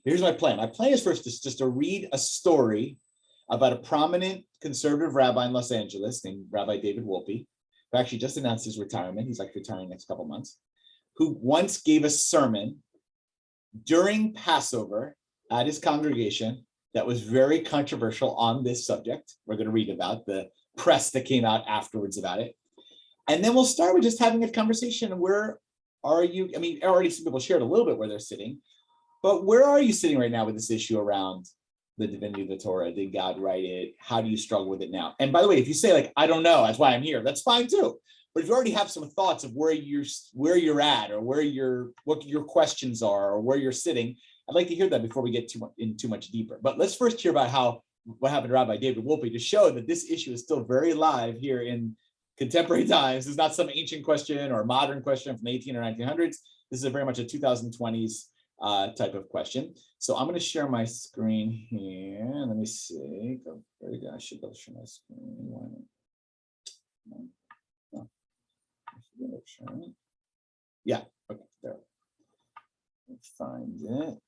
Here's my plan. My plan is first just to read a story about a prominent conservative rabbi in Los Angeles named Rabbi David Wolpe, who actually just announced his retirement. He's like retiring next couple months, who once gave a sermon during Passover at his congregation that was very controversial on this subject. We're going to read about the press that came out afterwards about it. And then we'll start with just having a conversation. Where are you? I mean, already some people shared a little bit where they're sitting, but where are you sitting right now with this issue around the divinity of the Torah? Did God write it? How do you struggle with it now? And by the way, if you say like, I don't know, that's why I'm here, that's fine too. But if you already have some thoughts of where you're at, or what your questions are, or where you're sitting, I'd like to hear that before we get too much deeper. But let's first hear about what happened to Rabbi David Wolpe to show that this issue is still very live here in contemporary times. It's not some ancient question or modern question from the 18 or 1900s. This is very much a 2020s type of question. So I'm going to share my screen here. Let me see. Very good. I should go share my screen. Yeah. Okay. There. Let's find it.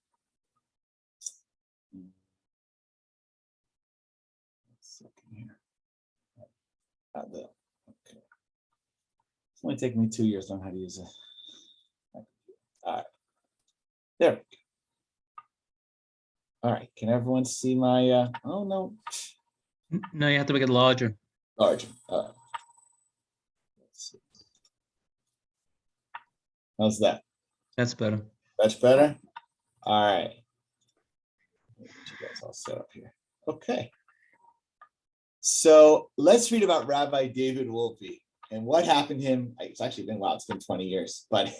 Second here. There. Okay. It's only taken me 2 years to learn how to use it. All right. There. All right. Can everyone see my? Oh no. No, you have to make it larger. Larger. All right. Let's see. How's that? That's better. That's better. All right. Get you guys all set up here. Okay. So let's read about Rabbi David Wolpe and what happened to him. It's actually been, wow, it's been 20 years, but it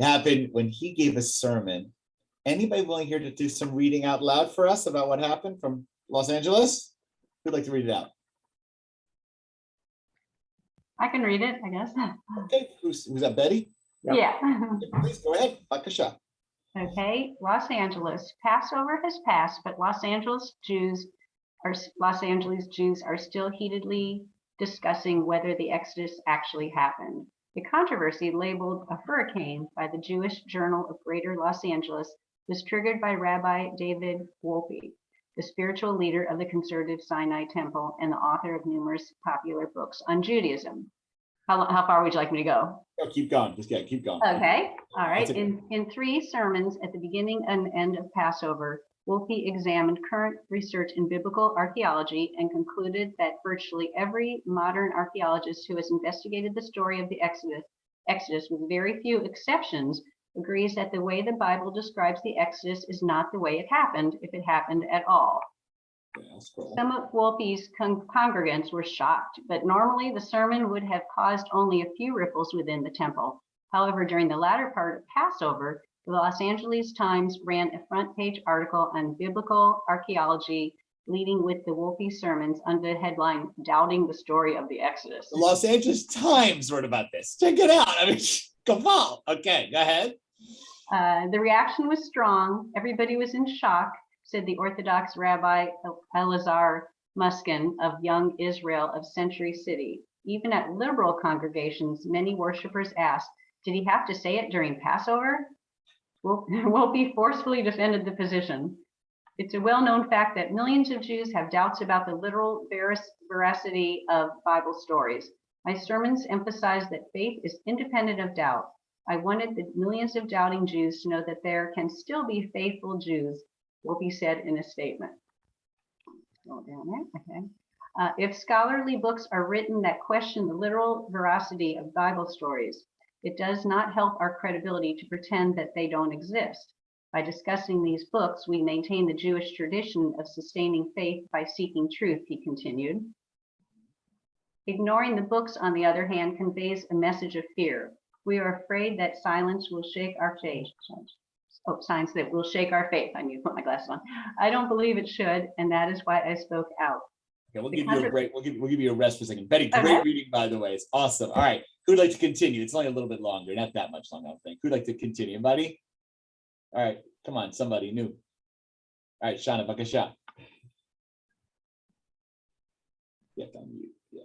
happened when he gave a sermon. Anybody willing here to do some reading out loud for us about what happened from Los Angeles? Who'd like to read it out? I can read it, I guess. Okay, who's that, Betty? Yep. Yeah. Please go ahead, Bakasha. Okay, Los Angeles. Passover has passed, but Los Angeles Jews are still heatedly discussing whether the Exodus actually happened. The controversy, labeled a hurricane by the Jewish Journal of Greater Los Angeles, was triggered by Rabbi David Wolpe, the spiritual leader of the conservative Sinai Temple and the author of numerous popular books on Judaism. How far would you like me to go? Oh, keep going. Just keep going. Okay. All right. In 3 sermons at the beginning and end of Passover, Wolpe examined current research in biblical archaeology and concluded that virtually every modern archaeologist who has investigated the story of the Exodus, with very few exceptions, agrees that the way the Bible describes the Exodus is not the way it happened, if it happened at all. Cool. Some of Wolpe's congregants were shocked, but normally the sermon would have caused only a few ripples within the temple. However, during the latter part of Passover, the Los Angeles Times ran a front-page article on biblical archaeology, leading with the Wolpe sermons under the headline, "Doubting the Story of the Exodus." The Los Angeles Times wrote about this. Check it out. I mean, come on. Okay, go ahead. The reaction was strong. Everybody was in shock, said the Orthodox Rabbi Elazar Muskin of Young Israel of Century City. Even at liberal congregations, many worshipers asked, did he have to say it during Passover? Wolpe forcefully defended the position. It's a well-known fact that millions of Jews have doubts about the literal veracity of Bible stories. My sermons emphasize that faith is independent of doubt. I wanted the millions of doubting Jews to know that there can still be faithful Jews, Wolpe said in a statement. Go down there, okay. If scholarly books are written that question the literal veracity of Bible stories, it does not help our credibility to pretend that they don't exist. By discussing these books, we maintain the Jewish tradition of sustaining faith by seeking truth, he continued. Ignoring the books, on the other hand, conveys a message of fear. We are afraid that silence will shake our faith. Signs that will shake our faith. I need to put my glasses on. I don't believe it should, and that is why I spoke out. Okay, we'll give you a break. We'll give you a rest for a second. Betty, great reading, by the way. It's awesome. All right, who'd like to continue? It's only a little bit longer, not that much longer, I don't think. Who'd like to continue? Anybody? All right, come on, somebody new. All right, Shana, Bakasha. Yeah, unmute. Yeah.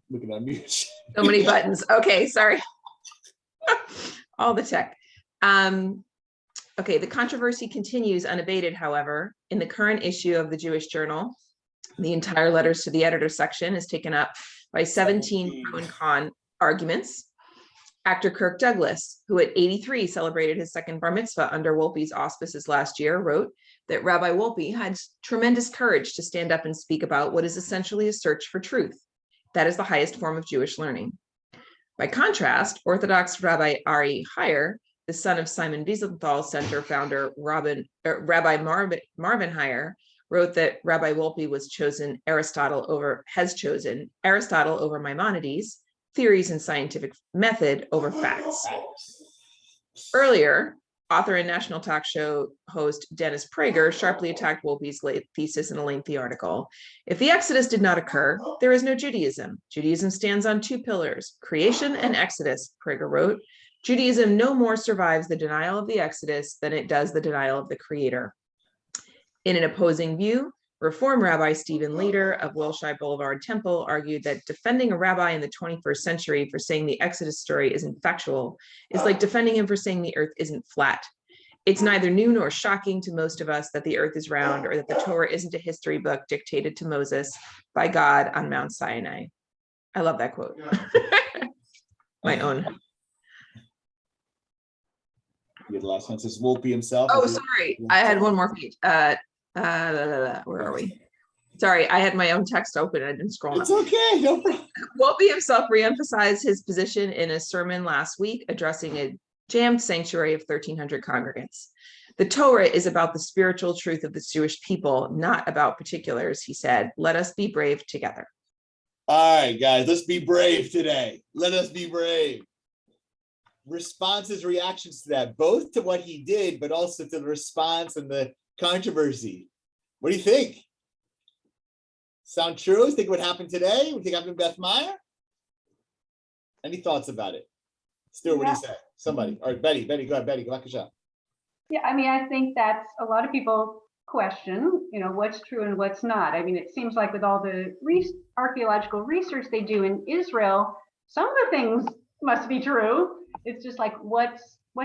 Look at unmute. So many buttons. Okay, sorry. All the tech. Okay, the controversy continues unabated, however. In the current issue of the Jewish Journal, the entire letters to the editor section is taken up by 17 pro and con arguments. Actor Kirk Douglas, who at 83 celebrated his second bar mitzvah under Wolpe's auspices last year, wrote that Rabbi Wolpe had tremendous courage to stand up and speak about what is essentially a search for truth. That is the highest form of Jewish learning. By contrast, Orthodox Rabbi Ari Heyer, the son of Simon Wiesenthal Center founder Rabbi Marvin Heyer, wrote that Rabbi Wolpe has chosen Aristotle over Maimonides, theories and scientific method over facts. Earlier, author and national talk show host Dennis Prager sharply attacked Wolpe's thesis in a lengthy article. If the Exodus did not occur, there is no Judaism. Judaism stands on two pillars, creation and Exodus, Prager wrote. Judaism no more survives the denial of the Exodus than it does the denial of the Creator. In an opposing view, Reform Rabbi Stephen Leader of Wilshire Boulevard Temple argued that defending a rabbi in the 21st century for saying the Exodus story isn't factual is like defending him for saying the earth isn't flat. It's neither new nor shocking to most of us that the earth is round or that the Torah isn't a history book dictated to Moses by God on Mount Sinai. I love that quote. My own. The last one says Wolpe himself. Oh, sorry. I had one more page. Where are we? Sorry, I had my own text open and I didn't scroll. It's okay. No problem. Wolpe himself reemphasized his position in a sermon last week addressing a jammed sanctuary of 1,300 congregants. The Torah is about the spiritual truth of the Jewish people, not about particulars, he said. Let us be brave together. All right, guys, let's be brave today. Let us be brave. Responses, reactions to that, both to what he did, but also to the response and the controversy. What do you think? Sound true? Think what happened today? What do you think happened in Beth Meyer? Any thoughts about it? Stuart, what do you say? Somebody. All right, Betty, go ahead, Betty, go back a shot. Yeah, I mean, I think that's a lot of people question, what's true and what's not. I mean, it seems like with all the archaeological research they do in Israel, some of the things must be true. It's just like, what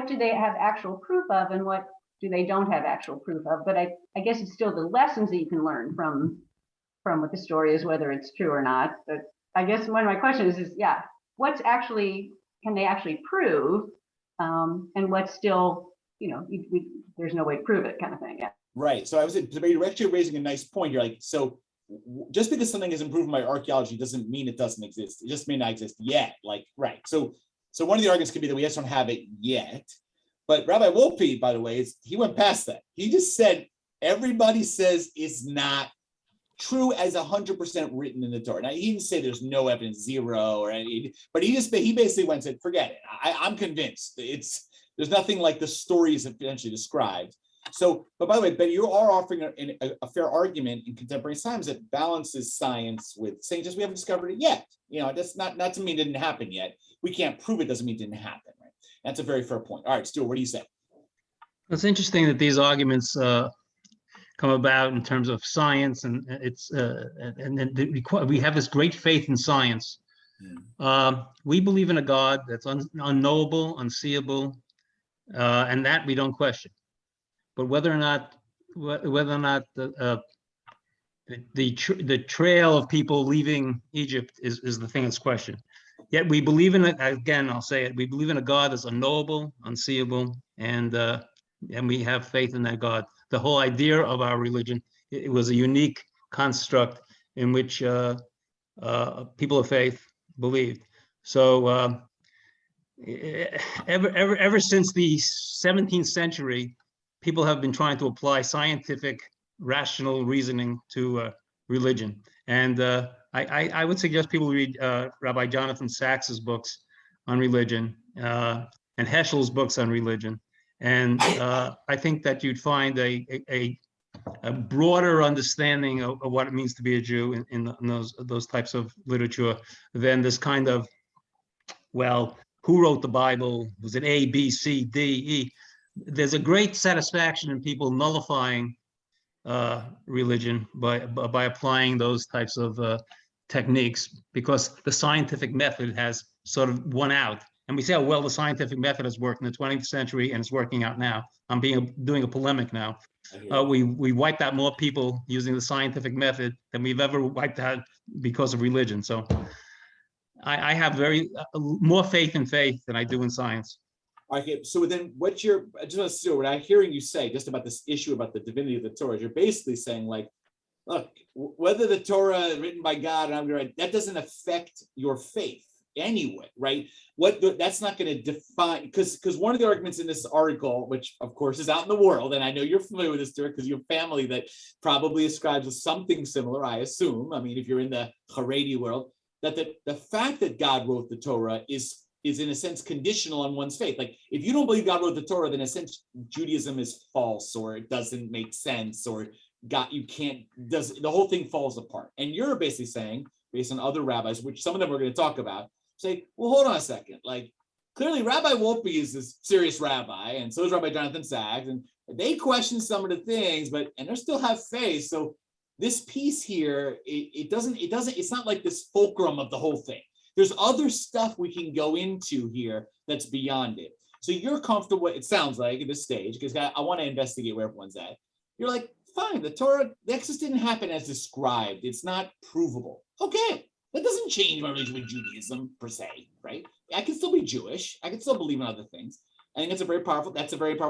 do they have actual proof of and what do they don't have actual proof of? But I guess it's still the lessons that you can learn from what the story is, whether it's true or not. But I guess one of my questions is, can they actually prove? And what's still, there's no way to prove it kind of thing. Yeah. Right. So you're actually raising a nice point. You're like, so just because something isn't proven by archaeology doesn't mean it doesn't exist. It just may not exist yet. Like, right. So one of the arguments could be that we just don't have it yet. But Rabbi Wolpe, by the way, he went past that. He just said, everybody says it's not true as 100% written in the Torah. Now, he didn't say there's no evidence, zero or any, but he basically went and said, forget it. I'm convinced there's nothing like the story is eventually described. So, but by the way, Betty, you are offering a fair argument in contemporary times that balances science with saying just we haven't discovered it yet. That's not to mean it didn't happen yet. We can't prove it doesn't mean it didn't happen, right? That's a very fair point. All right, Stuart, what do you say? It's interesting that these arguments come about in terms of science, and we have this great faith in science. We believe in a God that's unknowable, unseeable, and that we don't question. But whether or not the trail of people leaving Egypt is the thing that's questioned. Yet we believe in it. Again, I'll say it. We believe in a God that's unknowable, unseeable, and we have faith in that God. The whole idea of our religion, it was a unique construct in which people of faith believed. So ever since the 17th century, people have been trying to apply scientific, rational reasoning to religion. And I would suggest people read Rabbi Jonathan Sacks's books on religion and Heschel's books on religion. And I think that you'd find a broader understanding of what it means to be a Jew in those types of literature than this kind of, well, who wrote the Bible? Was it A, B, C, D, E? There's a great satisfaction in people nullifying religion by applying those types of techniques, because the scientific method has sort of won out. And we see how well the scientific method has worked in the 20th century, and it's working out now. I'm doing a polemic now. We wiped out more people using the scientific method than we've ever wiped out because of religion. So I have more faith in faith than I do in science. Okay, so then I just want to see what I'm hearing you say just about this issue about the divinity of the Torah. You're basically saying, like, look, whether the Torah is written by God and I'm right, that doesn't affect your faith anyway, right? That's not going to define, because one of the arguments in this article, which of course is out in the world, and I know you're familiar with this, Dirk, because you have family that probably ascribes to something similar, I assume. I mean, if you're in the Haredi world, that the fact that God wrote the Torah is in a sense conditional on one's faith. Like, if you don't believe God wrote the Torah, then in a sense Judaism is false, or it doesn't make sense, or God, the whole thing falls apart. And you're basically saying, based on other rabbis, which some of them we're going to talk about, say, well, hold on a second. Like, clearly Rabbi Wolpe is this serious rabbi, and so is Rabbi Jonathan Sacks, and they question some of the things, and they still have faith. So this piece here, it's not like this fulcrum of the whole thing. There's other stuff we can go into here that's beyond it. So you're comfortable, it sounds like, at this stage, because I want to investigate where everyone's at. You're like, fine, the Exodus didn't happen as described. It's not provable. Okay, that doesn't change my religion with Judaism per se, right? I can still be Jewish. I can still believe in other things. I think that's a very powerful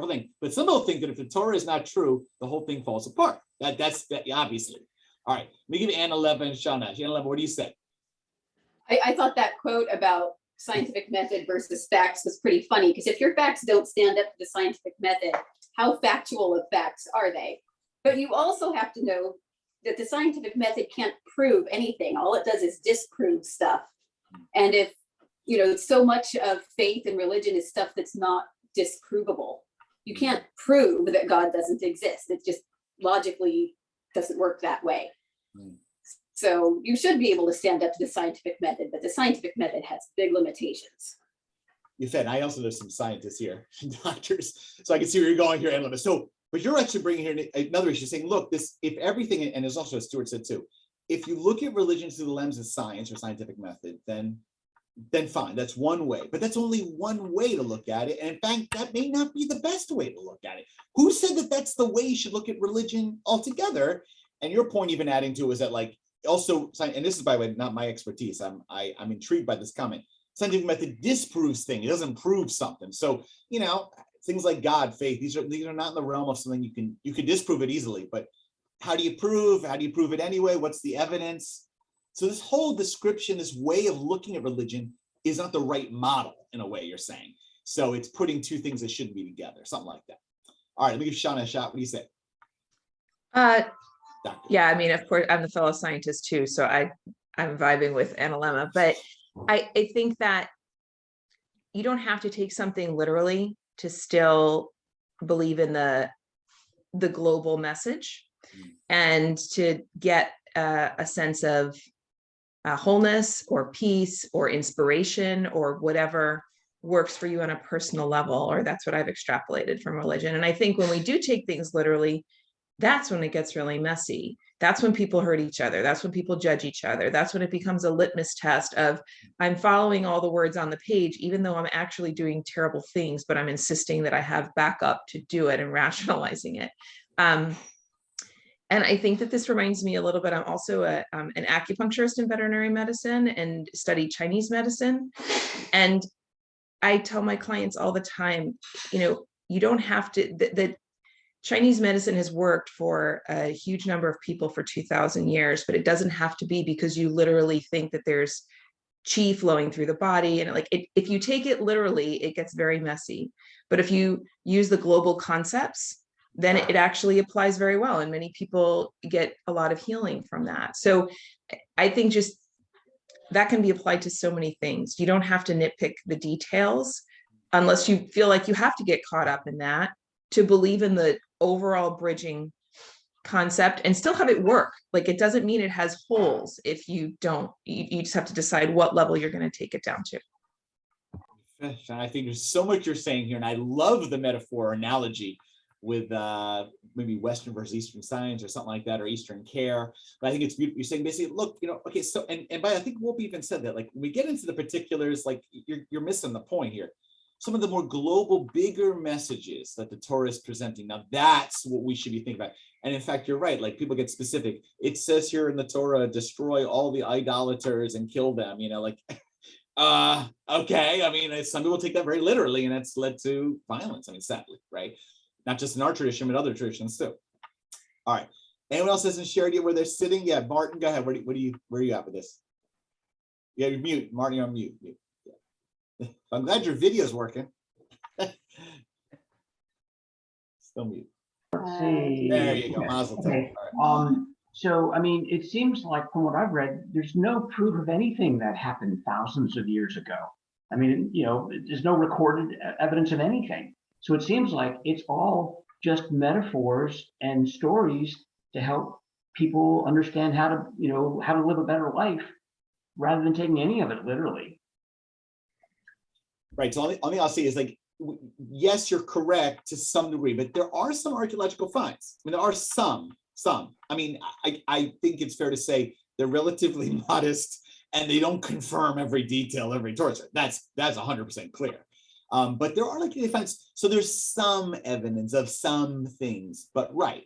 thing. But some people think that if the Torah is not true, the whole thing falls apart. That's obviously. All right, let me give Anna 11 and Shana. Anna 11, what do you say? I thought that quote about scientific method versus facts was pretty funny, because if your facts don't stand up to the scientific method, how factual of facts are they? But you also have to know that the scientific method can't prove anything. All it does is disprove stuff. And if, so much of faith and religion is stuff that's not disprovable. You can't prove that God doesn't exist. It just logically doesn't work that way. So you should be able to stand up to the scientific method, but the scientific method has big limitations. You said, I also know some scientists here, doctors, so I can see where you're going here, Elliot. So, but you're actually bringing here another issue, saying, look, if everything, and there's also as Stuart said too, if you look at religion through the lens of science or scientific method, then fine, that's one way, but that's only one way to look at it. And in fact, that may not be the best way to look at it. Who said that that's the way you should look at religion altogether? And your point even adding to it is that, like, also, and this is, by the way, not my expertise. I'm intrigued by this comment. Scientific method disproves things. It doesn't prove something. So, things like God, faith, these are not in the realm of something you can disprove it easily. But how do you prove it anyway? What's the evidence? So this whole description, this way of looking at religion is not the right model, in a way, you're saying. So it's putting two things that shouldn't be together, something like that. All right, let me give Shauna a shot. What do you say? Doctor. Yeah, I mean, of course, I'm the fellow scientist too, so I'm vibing with Analemma, but I think that you don't have to take something literally to still believe in the global message and to get a sense of wholeness or peace or inspiration or whatever works for you on a personal level, or that's what I've extrapolated from religion. And I think when we do take things literally, that's when it gets really messy. That's when people hurt each other. That's when people judge each other. That's when it becomes a litmus test of, I'm following all the words on the page, even though I'm actually doing terrible things, but I'm insisting that I have backup to do it and rationalizing it. And I think that this reminds me a little bit, I'm also an acupuncturist in veterinary medicine and study Chinese medicine. And I tell my clients all the time, you don't have to, that Chinese medicine has worked for a huge number of people for 2,000 years, but it doesn't have to be because you literally think that there's qi flowing through the body. And if you take it literally, it gets very messy. But if you use the global concepts, then it actually applies very well. And many people get a lot of healing from that. So I think just that can be applied to so many things. You don't have to nitpick the details unless you feel like you have to get caught up in that to believe in the overall bridging concept and still have it work. Like, it doesn't mean it has holes if you don't, you just have to decide what level you're going to take it down to. I think there's so much you're saying here, and I love the metaphor analogy with maybe Western versus Eastern science or something like that, or Eastern care. But I think it's beautiful. You're saying basically, look, okay, so and by I think Wolpe even said that, like when we get into the particulars, like you're missing the point here. Some of the more global, bigger messages that the Torah is presenting. Now that's what we should be thinking about. And in fact, you're right. Like people get specific. It says here in the Torah, destroy all the idolaters and kill them. Okay. I mean, some people take that very literally, and that's led to violence. I mean, sadly, right? Not just in our tradition, but other traditions too. All right. Anyone else hasn't shared yet where they're sitting? Yeah, Martin, go ahead. Where are you at with this? Yeah, you're mute. Martin, you're on mute. Yeah. I'm glad your video's working. Still mute. Let's see. There you go. Mazel tov. Okay. All right. So, I mean, it seems like from what I've read, there's no proof of anything that happened thousands of years ago. I mean, there's no recorded evidence of anything. So it seems like it's all just metaphors and stories to help people understand how to live a better life rather than taking any of it literally. Right. So only I'll say is like, yes, you're correct to some degree, but there are some archaeological finds. I mean, there are some. I mean, I think it's fair to say they're relatively modest and they don't confirm every detail, every torture. That's 100% clear. But there are like finds. So there's some evidence of some things, but right.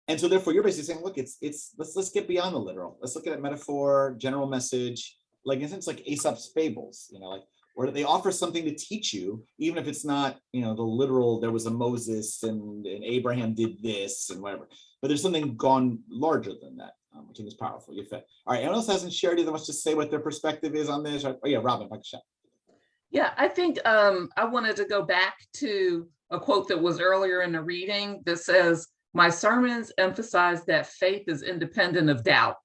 And so therefore you're basically saying, look, let's get beyond the literal. Let's look at it metaphor, general message, like in a sense, like Aesop's fables, like, or they offer something to teach you, even if it's not, the literal, there was a Moses and Abraham did this and whatever, but there's something gone larger than that, which I think is powerful. All right, anyone else hasn't shared either wants to say what their perspective is on this? Oh yeah, Robin, back a shot. Yeah, I think I wanted to go back to a quote that was earlier in the reading that says, my sermons emphasize that faith is independent of doubt.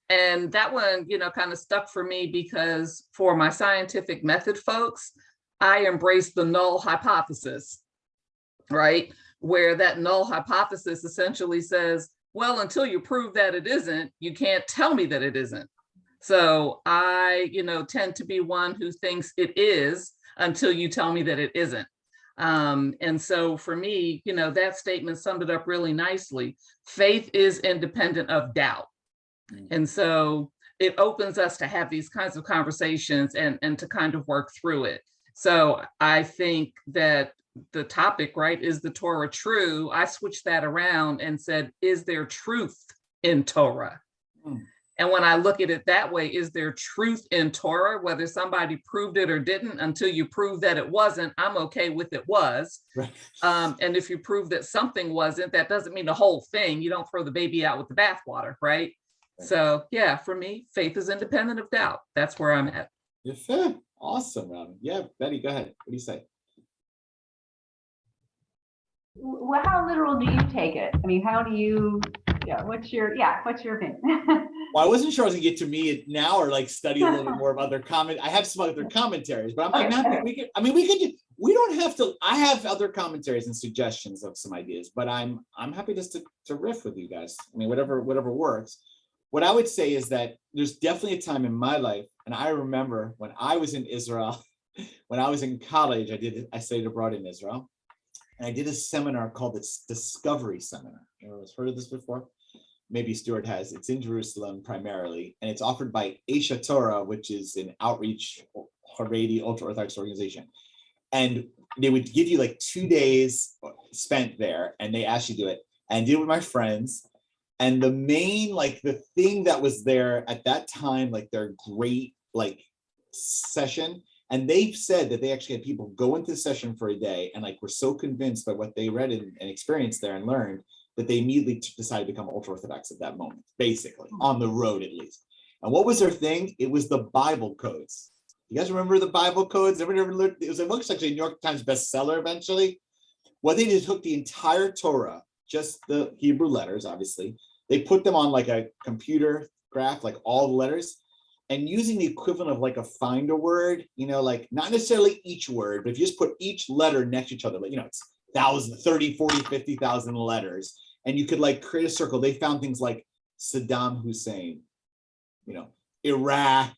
And that one, kind of stuck for me because for my scientific method folks, I embrace the null hypothesis, right? Where that null hypothesis essentially says, well, until you prove that it isn't, you can't tell me that it isn't. So I, tend to be one who thinks it is until you tell me that it isn't. And so for me, that statement summed it up really nicely. Faith is independent of doubt. And so it opens us to have these kinds of conversations and to kind of work through it. So I think that the topic, right, is the Torah true? I switched that around and said, is there truth in Torah? And when I look at it that way, is there truth in Torah, whether somebody proved it or didn't? Until you prove that it wasn't, I'm okay with it was. Right. And if you prove that something wasn't, that doesn't mean the whole thing. You don't throw the baby out with the bathwater, right? So yeah, for me, faith is independent of doubt. That's where I'm at. You're fair. Awesome, Robin. Yeah, Betty, go ahead. What do you say? Well, how literal do you take it? I mean, how do you, what's your opinion? Well, I wasn't sure I was gonna get to me now or like study a little bit more of other comment. I have some other commentaries, but I'm happy we don't have to, I have other commentaries and suggestions of some ideas, but I'm happy just to riff with you guys. I mean, whatever works. What I would say is that there's definitely a time in my life, and I remember when I was in Israel, when I was in college, I studied abroad in Israel, and I did a seminar called the Discovery Seminar. Anyone heard of this before? Maybe Stuart has. It's in Jerusalem primarily, and it's offered by Esha Torah, which is an outreach Haredi ultra-Orthodox organization. And they would give you like 2 days spent there, and they asked you to do it. And I did it with my friends. And the main, like the thing that was there at that time, like their great like session, and they said that they actually had people go into the session for a day and like were so convinced by what they read and experienced there and learned that they immediately decided to become ultra-Orthodox at that moment, basically, on the road at least. And what was their thing? It was the Bible codes. You guys remember the Bible codes? Everyone ever learned? It was actually a New York Times bestseller eventually. What they did took the entire Torah, just the Hebrew letters, obviously. They put them on like a computer graph, like all the letters, and using the equivalent of like a find a word, like not necessarily each word, but if you just put each letter next to each other, like, it's 1,000, 30, 40, 50,000 letters, and you could like create a circle. They found things like Saddam Hussein, Iraq,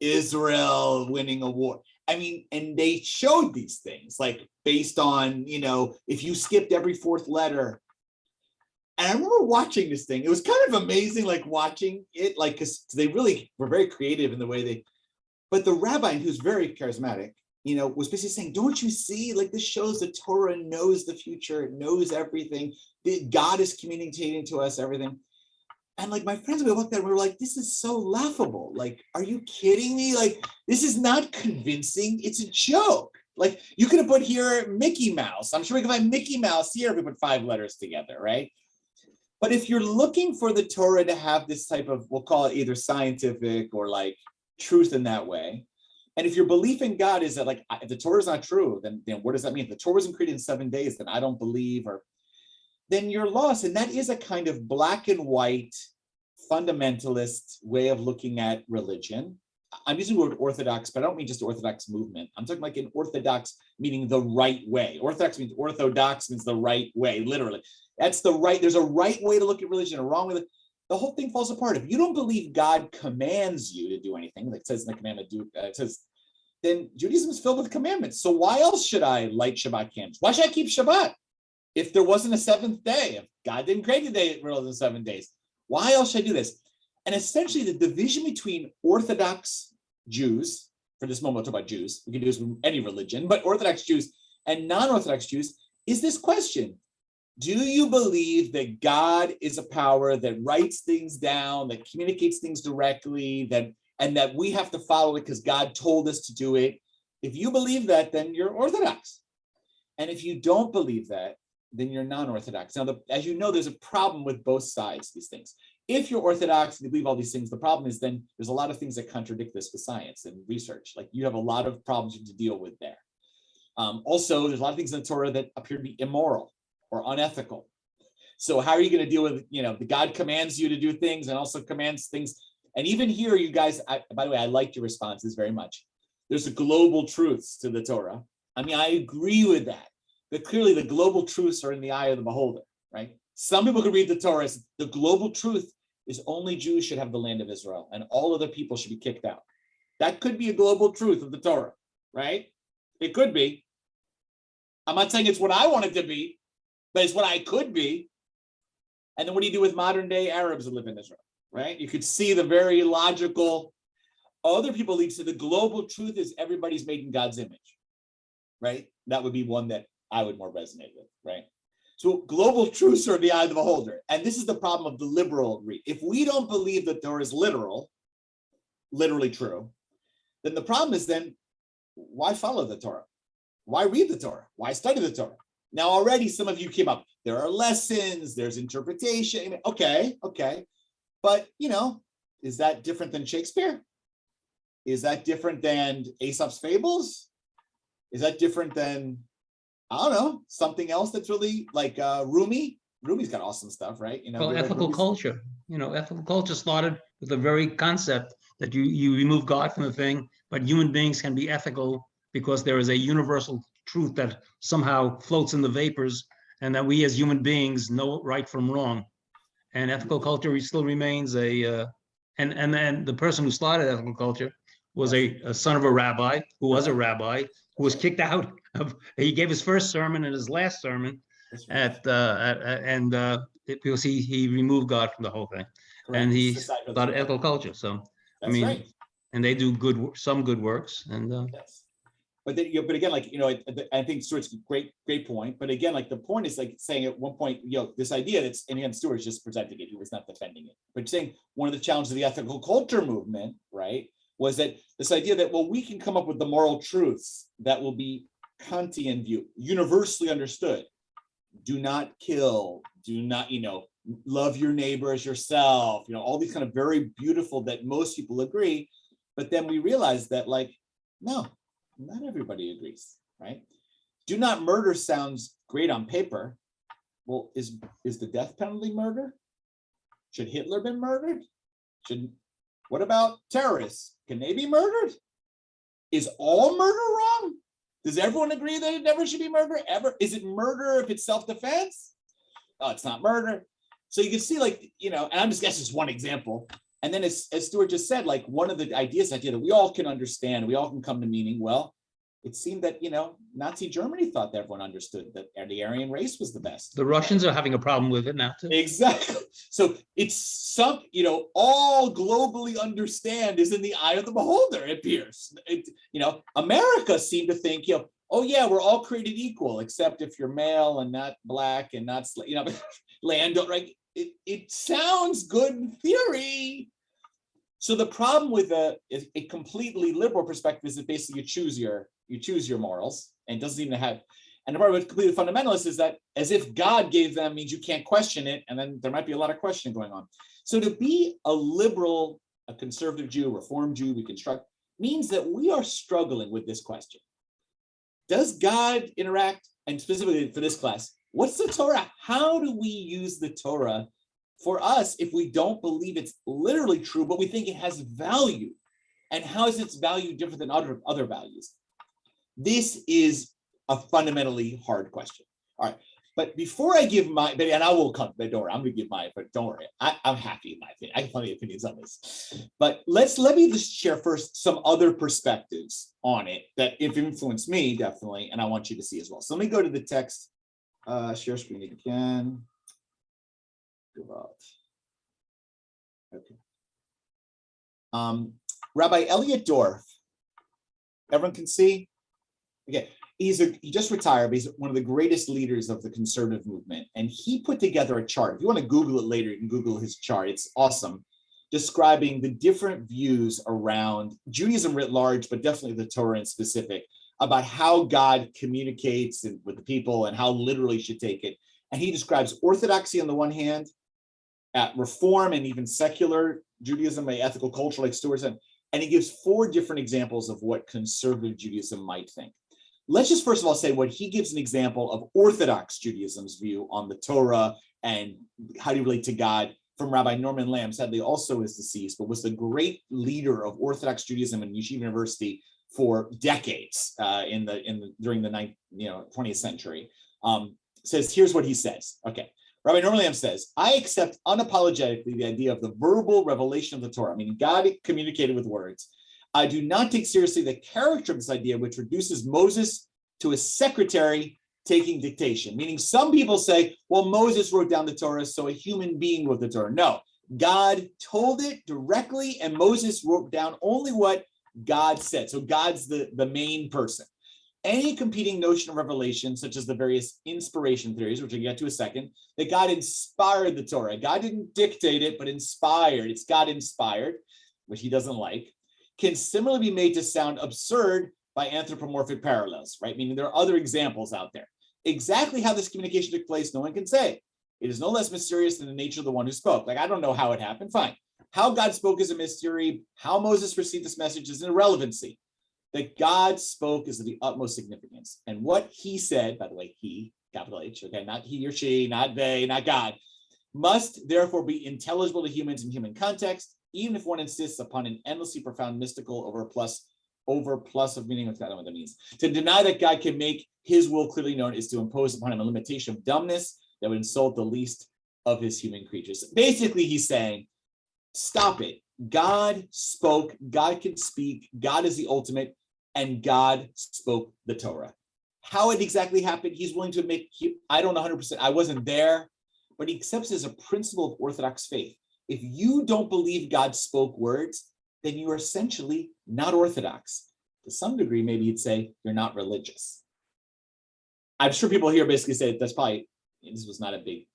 Israel winning a war. I mean, and they showed these things like based on, if you skipped every fourth letter. And I remember watching this thing. It was kind of amazing, like watching it, like, because they really were very creative in the way but the rabbi, who's very charismatic, was basically saying, don't you see, like, this shows the Torah knows the future, it knows everything. God is communicating to us everything. And like my friends, we looked at it, we were like, this is so laughable. Like, are you kidding me? Like, this is not convincing. It's a joke. Like, you could have put here Mickey Mouse. I'm sure we can find Mickey Mouse here if we put 5 letters together, right? But if you're looking for the Torah to have this type of, we'll call it either scientific or like truth in that way. And if your belief in God is that, like, if the Torah is not true, then what does that mean? If the Torah wasn't created in 7 days, then I don't believe, or then you're lost. And that is a kind of black and white fundamentalist way of looking at religion. I'm using the word orthodox, but I don't mean just the Orthodox movement. I'm talking like an orthodox, meaning the right way. Orthodox means the right way, literally. That's the right, there's a right way to look at religion, a wrong way. The whole thing falls apart. If you don't believe God commands you to do anything, like it says in the commandment, then Judaism is filled with commandments. So why else should I light Shabbat candles? Why should I keep Shabbat? If there wasn't a 7th day, if God didn't create the day rather than 7 days, why else should I do this? And essentially the division between Orthodox Jews, for this moment, we'll talk about Jews, we can do this with any religion, but Orthodox Jews and non-Orthodox Jews is this question. Do you believe that God is a power that writes things down, that communicates things directly, and that we have to follow it because God told us to do it? If you believe that, then you're Orthodox. And if you don't believe that, then you're non-Orthodox. Now, as you know, there's a problem with both sides, these things. If you're Orthodox and you believe all these things, the problem is then there's a lot of things that contradict this with science and research. Like, you have a lot of problems to deal with there. Also, there's a lot of things in the Torah that appear to be immoral or unethical. So how are you going to deal with, the God commands you to do things and also commands things. And even here, you guys, by the way, I liked your responses very much. There's a global truths to the Torah. I mean, I agree with that. But clearly the global truths are in the eye of the beholder, right? Some people could read the Torah as the global truth is only Jews should have the land of Israel and all other people should be kicked out. That could be a global truth of the Torah, right? It could be. I'm not saying it's what I want it to be, but it's what I could be. And then what do you do with modern day Arabs that live in Israel, right? You could see the very logical, other people lead to the global truth is everybody's made in God's image, right? That would be one that I would more resonate with, right? So global truths are in the eye of the beholder. And this is the problem of the liberal read. If we don't believe that Torah is literally true, then the problem is then why follow the Torah? Why read the Torah? Why study the Torah? Now, already some of you came up. There are lessons, there's interpretation. Okay. But, is that different than Shakespeare? Is that different than Aesop's fables? Is that different than, I don't know, something else that's really like Rumi? Rumi's got awesome stuff, right? Well, ethical culture. Ethical culture started with the very concept that you remove God from the thing, but human beings can be ethical because there is a universal truth that somehow floats in the vapors, and that we as human beings know right from wrong. And ethical culture still remains and the person who started ethical culture was a son of a rabbi who was a rabbi who was kicked out of. He gave his first sermon and his last sermon because he removed God from the whole thing. Correct. And he started ethical culture. So that's right. And they do some good works. And yes. But again, I think Stuart's a great point. But again, like the point is like saying at one point, this idea that's, and again, Stuart's just presenting it, he was not defending it, but saying one of the challenges of the ethical culture movement, right, was that this idea that, well, we can come up with the moral truths that will be Kantian view, universally understood. Do not kill, do not, love your neighbor as yourself, all these kind of very beautiful that most people agree. But then we realize that, no, not everybody agrees, right? Do not murder sounds great on paper. Well, is the death penalty murder? Should Hitler been murdered? What about terrorists? Can they be murdered? Is all murder wrong? Does everyone agree that it never should be murder ever? Is it murder if it's self-defense? Oh, it's not murder. So you can see and I'm just guessing just one example. And then as Stuart just said, like one of the idea that we all can understand, we all can come to meaning. Well, it seemed that, Nazi Germany thought that everyone understood that the Aryan race was the best. The Russians are having a problem with it now too. Exactly. So it's all globally understand is in the eye of the beholder, it appears. America seemed to think, oh yeah, we're all created equal, except if you're male and not black and not, land, right? It sounds good in theory. So the problem with a completely liberal perspective is that basically you choose your morals, and it doesn't even have. And the part with completely fundamentalist is that as if God gave them means you can't question it, and then there might be a lot of questioning going on. So to be a liberal, a conservative Jew, Reform Jew, Reconstruct, means that we are struggling with this question. Does God interact? And specifically for this class, what's the Torah? How do we use the Torah for us if we don't believe it's literally true, but we think it has value? And how is its value different than other values? This is a fundamentally hard question. All right, but before I give and I will come to the door, I'm going to give mine, but don't worry, I'm happy in my opinion. I have plenty of opinions on this. But let me just share first some other perspectives on it that have influenced me, definitely, and I want you to see as well. So let me go to the text, share screen again. Okay. Rabbi Elliot Dorf, everyone can see? Okay, he just retired, but he's one of the greatest leaders of the conservative movement. And he put together a chart. If you want to Google it later, you can Google his chart. It's awesome, describing the different views around Judaism writ large, but definitely the Torah in specific, about how God communicates with the people and how literally you should take it. And he describes orthodoxy on the one hand, reform and even secular Judaism, ethical culture, like Stuart said, and he gives 4 different examples of what conservative Judaism might think. Let's just first of all say what he gives an example of Orthodox Judaism's view on the Torah and how do you relate to God from Rabbi Norman Lamb, sadly also is deceased, but was the great leader of Orthodox Judaism in Yeshiva University for decades during the 20th century. Says, here's what he says. Okay. Rabbi Norman Lamb says, I accept unapologetically the idea of the verbal revelation of the Torah, meaning God communicated with words. I do not take seriously the character of this idea, which reduces Moses to a secretary taking dictation, meaning some people say, well, Moses wrote down the Torah, so a human being wrote the Torah. No, God told it directly, and Moses wrote down only what God said. So God's the main person. Any competing notion of revelation, such as the various inspiration theories, which I'll get to in a second, that God inspired the Torah. God didn't dictate it, but inspired. It's God inspired, which he doesn't like, can similarly be made to sound absurd by anthropomorphic parallels, right? Meaning there are other examples out there. Exactly how this communication took place, no one can say. It is no less mysterious than the nature of the one who spoke. Like, I don't know how it happened, fine. How God spoke is a mystery. How Moses received this message is an irrelevancy. That God spoke is of the utmost significance. And what he said, by the way, he, capital H, okay, not he or she, not they, not God, must therefore be intelligible to humans in human context, even if one insists upon an endlessly profound mystical over plus of meaning. I don't know what that means. To deny that God can make his will clearly known is to impose upon him a limitation of dumbness that would insult the least of his human creatures. Basically, he's saying, stop it. God spoke, God can speak, God is the ultimate, and God spoke the Torah. How it exactly happened, he's willing to admit, I don't know 100%, I wasn't there, but he accepts as a principle of Orthodox faith. If you don't believe God spoke words, then you are essentially not Orthodox. To some degree, maybe you'd say you're not religious. I'm sure people here basically say that's probably, this was not a big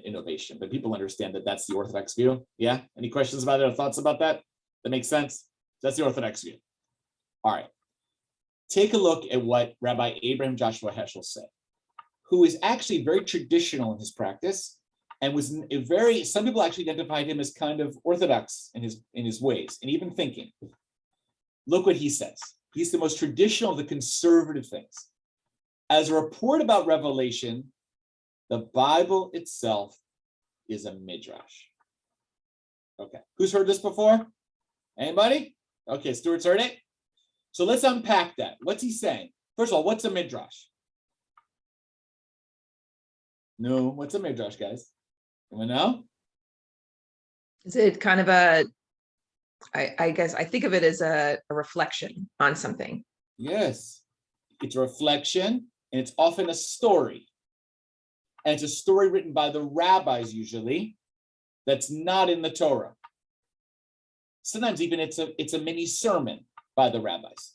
innovation, but people understand that that's the Orthodox view. Yeah? Any questions about it or thoughts about that? That makes sense? That's the Orthodox view. All right. Take a look at what Rabbi Abraham Joshua Heschel said, who is actually very traditional in his practice and was some people actually identified him as kind of Orthodox in his ways and even thinking. Look what he says. He's the most traditional of the conservative things. As a report about revelation, the Bible itself is a Midrash. Okay, who's heard this before? Anybody? Okay, Stuart's heard it. So let's unpack that. What's he saying? First of all, what's a Midrash? No, what's a Midrash, guys? Anyone know? Is it kind of a I guess I think of it as a reflection on something. Yes, it's a reflection, and it's often a story. And it's a story written by the rabbis usually, that's not in the Torah. Sometimes even it's a mini sermon by the rabbis.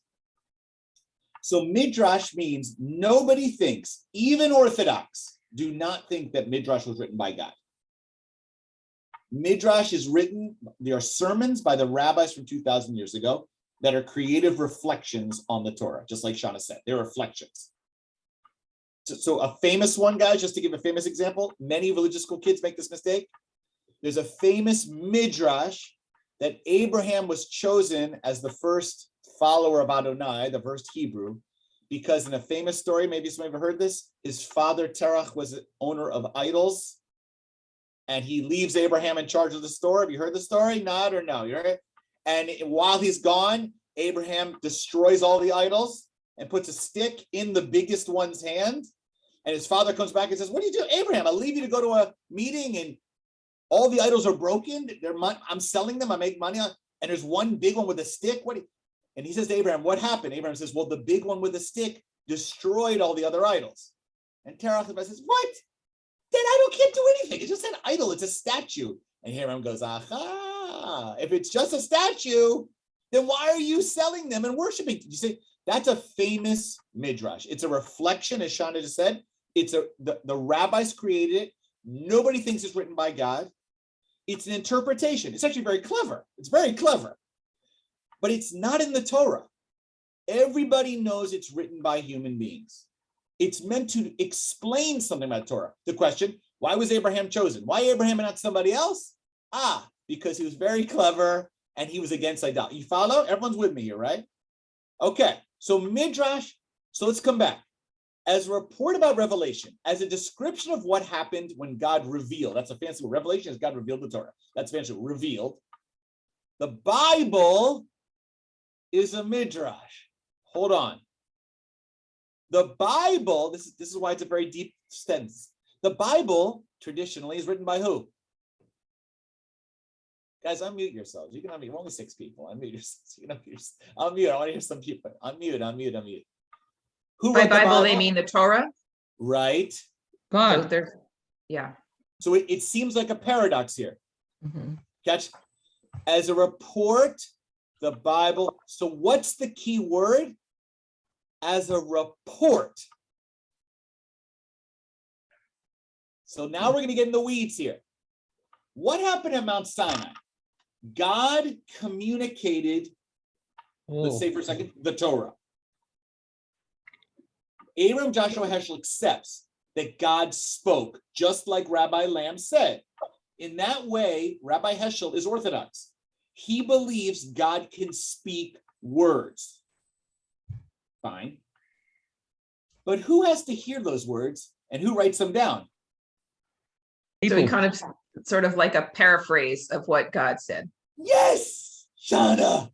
So Midrash means nobody thinks, even Orthodox do not think that Midrash was written by God. Midrash is written, there are sermons by the rabbis from 2,000 years ago that are creative reflections on the Torah, just like Shauna said, they're reflections. So a famous one, guys, just to give a famous example, many religious school kids make this mistake. There's a famous Midrash that Abraham was chosen as the first follower of Adonai, the first Hebrew, because in a famous story, maybe some of you have heard this, his father Terach was an owner of idols, and he leaves Abraham in charge of the store. Have you heard the story? Not or no? You heard it? And while he's gone, Abraham destroys all the idols and puts a stick in the biggest one's hand. And his father comes back and says, "What are you doing, Abraham? I leave you to go to a meeting and all the idols are broken. I'm selling them. I make money on, and there's one big one with a stick. And he says to Abraham, what happened? Abraham says, well, the big one with the stick destroyed all the other idols. And Terach says, what? That idol can't do anything. It's just an idol. It's a statue. And Abraham goes, aha, if it's just a statue, then why are you selling them and worshiping? You see, that's a famous Midrash. It's a reflection, as Shauna just said. The rabbis created it. Nobody thinks it's written by God. It's an interpretation. It's actually very clever. It's very clever. But it's not in the Torah. Everybody knows it's written by human beings. It's meant to explain something about Torah. The question, why was Abraham chosen? Why Abraham and not somebody else? Because he was very clever and he was against idolatry. You follow? Everyone's with me here, right? Okay, so Midrash, so let's come back. As a report about Revelation, as a description of what happened when God revealed, that's a fancy word. Revelation is God revealed the Torah. That's fancy word, revealed. The Bible is a Midrash. Hold on. The Bible, this is why it's a very deep sentence. The Bible traditionally is written by who? Guys, unmute yourselves. You can unmute. We're only 6 people. Unmute yourselves. You can unmute yourselves. Unmute. I want to hear some people. Unmute. Who By wrote the Bible, they mean the Torah? Right. So God. yeah. So it seems like a paradox here. Mhm. Catch? As a report, the Bible. So what's the key word? As a report. So now we're going to get in the weeds here. What happened at Mount Sinai? God communicated, let's say for a second, the Torah. Abram Joshua Heschel accepts that God spoke, just like Rabbi Lamb said. In that way, Rabbi Heschel is Orthodox. He believes God can speak words. Fine. But who has to hear those words and who writes them down? So we kind of sort of like a paraphrase of what God said. Yes, Shauna,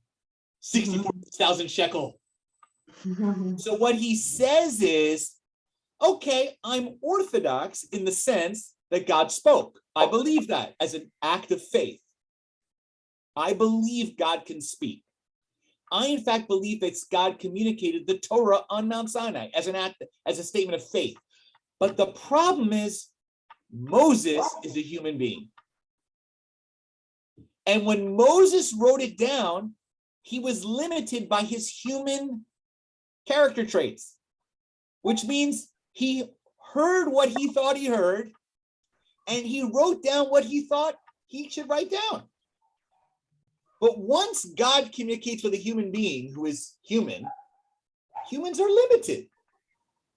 64,000 shekel. So what he says is, okay, I'm Orthodox in the sense that God spoke. I believe that as an act of faith. I believe God can speak. I, in fact, believe that God communicated the Torah on Mount Sinai as an act, as a statement of faith. But the problem is, Moses is a human being. And when Moses wrote it down, he was limited by his human character traits, which means he heard what he thought he heard, and he wrote down what he thought he should write down. But once God communicates with a human being who is human, humans are limited.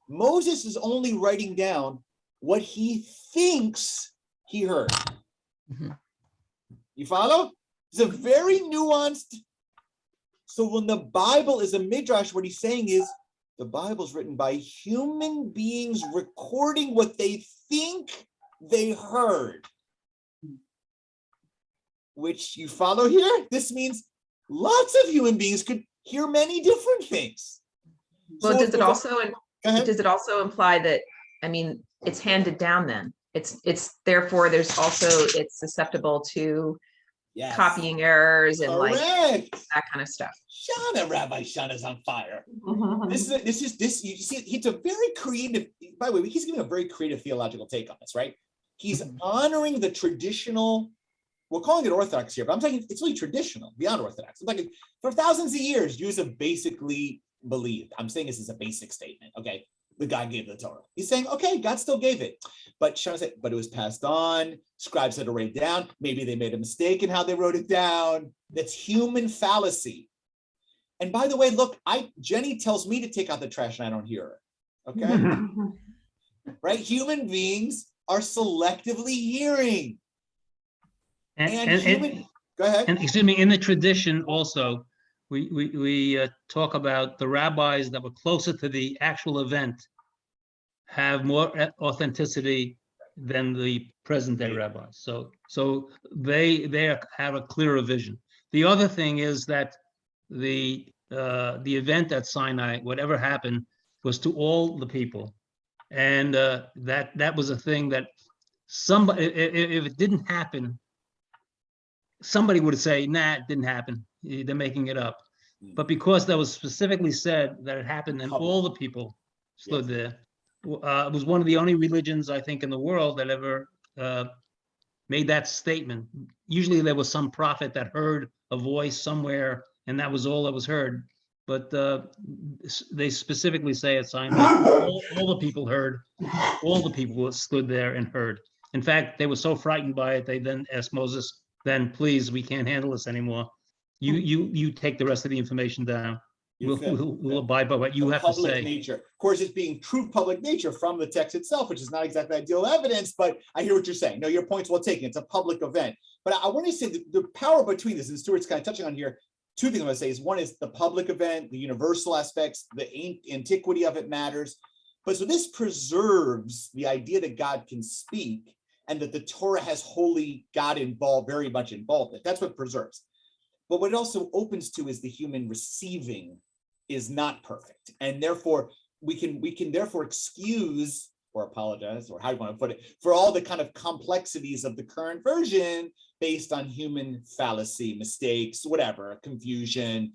Moses is only writing down what he thinks he heard. Mm-hmm. You follow? It's a very nuanced. So when the Bible is a Midrash, what he's saying is the Bible is written by human beings recording what they think they heard. Which you follow here? This means lots of human beings could hear many different things. Well, So does it also imply that, I mean, it's handed down then? It's therefore it's susceptible to Yes. copying errors and like Correct. that kind of stuff. Shauna, Rabbi Shauna's on fire. This you see, it's a very creative, by the way, he's giving a very creative theological take on this, right? He's honoring the traditional, we're calling it Orthodox here, but I'm talking, it's really traditional, beyond Orthodox. I'm talking, for thousands of years, Jews have basically believed, I'm saying this is a basic statement, okay? The God gave the Torah. He's saying, okay, God still gave it. But Shauna said, but it was passed on. Scribes had to write it down. Maybe they made a mistake in how they wrote it down. That's human fallacy. And by the way, look, Jenny tells me to take out the trash and I don't hear her. Okay. Right? Human beings are selectively hearing. Go ahead. And excuse me, in the tradition also, we talk about the rabbis that were closer to the actual event have more authenticity than the present day rabbis. So they have a clearer vision. The other thing is that the event at Sinai, whatever happened, was to all the people, and that was a thing that somebody, if it didn't happen, somebody would say, nah, it didn't happen. They're making it up. But because that was specifically said that it happened and all the people stood there, it was one of the only religions, I think, in the world that ever made that statement. Usually there was some prophet that heard a voice somewhere and that was all that was heard. But they specifically say at Sinai, all the people heard, all the people stood there and heard. In fact, they were so frightened by it, they then asked Moses, then please, we can't handle this anymore. You take the rest of the information down. We'll abide by what you have to say. Public nature. Of course, it's being true public nature from the text itself, which is not exactly ideal evidence, but I hear what you're saying. No, your point's well taken. It's a public event. But I want to say the power between this, and Stuart's kind of touching on here, two things I want to say is one is the public event, the universal aspects, the antiquity of it matters. But so this preserves the idea that God can speak and that the Torah has holy God involved, very much involved in it. That's what preserves. But what it also opens to is the human receiving is not perfect. And therefore, we can therefore excuse or apologize, or how you want to put it, for all the kind of complexities of the current version based on human fallacy, mistakes, whatever, confusion,